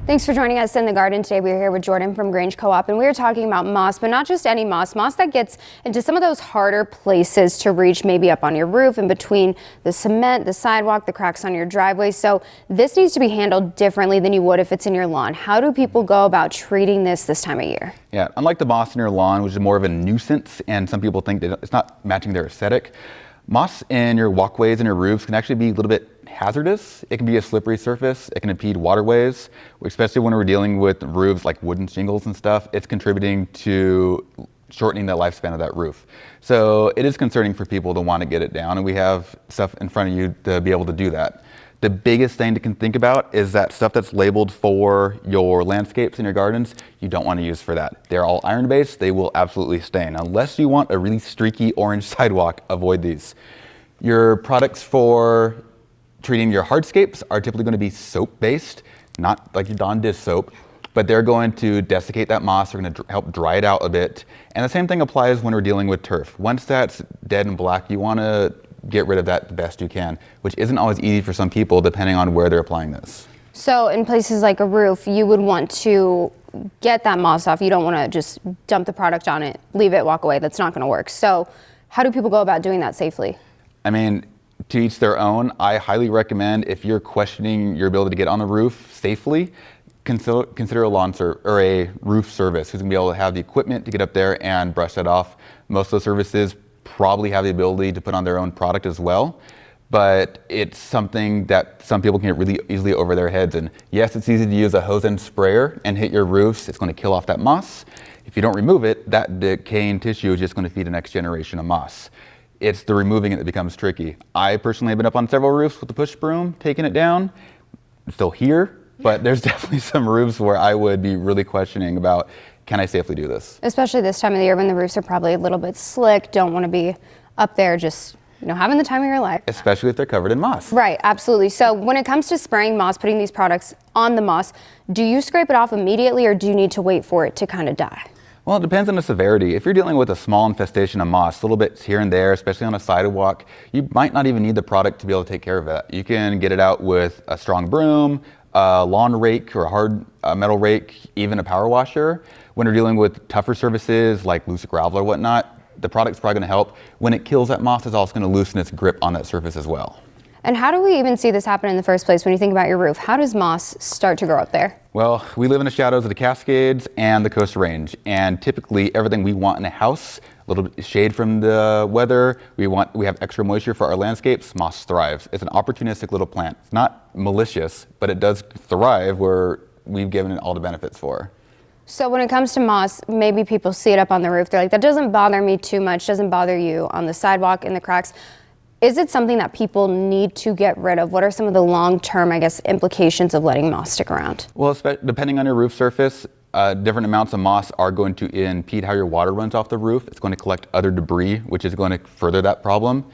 Thanks for joining us in the garden today. We're here with Jordan from Grange Co-op, and we are talking about moss, but not just any moss that gets into some of those harder places to reach, maybe up on your roof, in between the cement, the sidewalk, the cracks on your driveway. So this needs to be handled differently than you would if it's in your lawn. How do people go about treating this time of year? Yeah, unlike the moss in your lawn, which is more of a nuisance, and some people think that it's not matching their aesthetic, moss in your walkways and your roofs can actually be a little bit hazardous. It can be a slippery surface. It can impede waterways, especially when we're dealing with roofs like wooden shingles and stuff. It's contributing to shortening the lifespan of that roof. So it is concerning for people to want to get it down, and we have stuff in front of you to be able to do that. The biggest thing to think about is that stuff that's labeled for your landscapes and your gardens, you don't want to use for that. They're all iron-based. They will absolutely stain. Unless you want a really streaky orange sidewalk, avoid these. Your products for treating your hardscapes are typically going to be soap-based, not like your Dawn dish soap, but they're going to desiccate that moss. They're going to help dry it out a bit. And the same thing applies when we're dealing with turf. Once that's dead and black, you want to get rid of that the best you can, which isn't always easy for some people depending on where they're applying this. So in places like a roof, you would want to get that moss off. You don't want to just dump the product on it, leave it, walk away. That's not going to work. So how do people go about doing that safely? I mean, to each their own. I highly recommend, if you're questioning your ability to get on the roof safely, consider a lawn or a roof service who's going to be able to have the equipment to get up there and brush that off. Most of the services probably have the ability to put on their own product as well, but it's something that some people can get really easily over their heads. And yes, it's easy to use a hose and sprayer and hit your roofs. It's going to kill off that moss. If you don't remove it, that decaying tissue is just going to feed the next generation of moss. It's the removing it that becomes tricky. I personally have been up on several roofs with the push broom, taking it down. I'm still here, but there's definitely some roofs where I would be really questioning about, can I safely do this? Especially this time of the year when the roofs are probably a little bit slick, don't want to be up there just, having the time of your life. Especially if they're covered in moss. Right, absolutely. So when it comes to spraying moss, putting these products on the moss, do you scrape it off immediately or do you need to wait for it to kind of die? Well, it depends on the severity. If you're dealing with a small infestation of moss, little bits here and there, especially on a sidewalk, you might not even need the product to be able to take care of that. You can get it out with a strong broom, a lawn rake or a hard metal rake, even a power washer. When you're dealing with tougher surfaces like loose gravel or whatnot, the product's probably going to help. When it kills that moss, it's also going to loosen its grip on that surface as well. And how do we even see this happen in the first place when you think about your roof? How does moss start to grow up there? Well, we live in the shadows of the Cascades and the Coast Range, and typically everything we want in a house, a little bit of shade from the weather, we have extra moisture for our landscapes, moss thrives. It's an opportunistic little plant. It's not malicious, but it does thrive where we've given it all the benefits for. So when it comes to moss, maybe people see it up on the roof. They're like, that doesn't bother me too much, doesn't bother you on the sidewalk, in the cracks. Is it something that people need to get rid of? What are some of the long-term, implications of letting moss stick around? Well, depending on your roof surface, different amounts of moss are going to impede how your water runs off the roof. It's going to collect other debris, which is going to further that problem.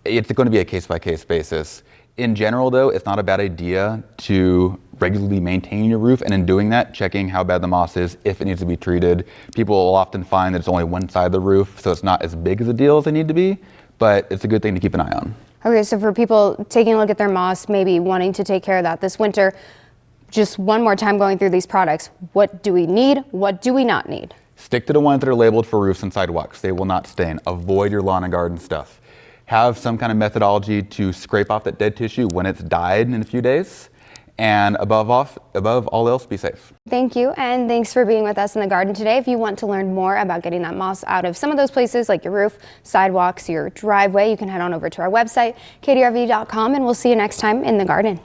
It's going to be a case-by-case basis. In general, though, it's not a bad idea to regularly maintain your roof, and in doing that, checking how bad the moss is, if it needs to be treated. People will often find that it's only one side of the roof, so it's not as big as a deal as they need to be, but it's a good thing to keep an eye on. Okay, so for people taking a look at their moss, maybe wanting to take care of that this winter, just one more time going through these products, what do we need? What do we not need? Stick to the ones that are labeled for roofs and sidewalks. They will not stain. Avoid your lawn and garden stuff. Have some kind of methodology to scrape off that dead tissue when it's died in a few days. And above all else, be safe. Thank you, and thanks for being with us in the garden today. If you want to learn more about getting that moss out of some of those places like your roof, sidewalks, your driveway, you can head on over to our website, KDRV.com, and we'll see you next time in the garden.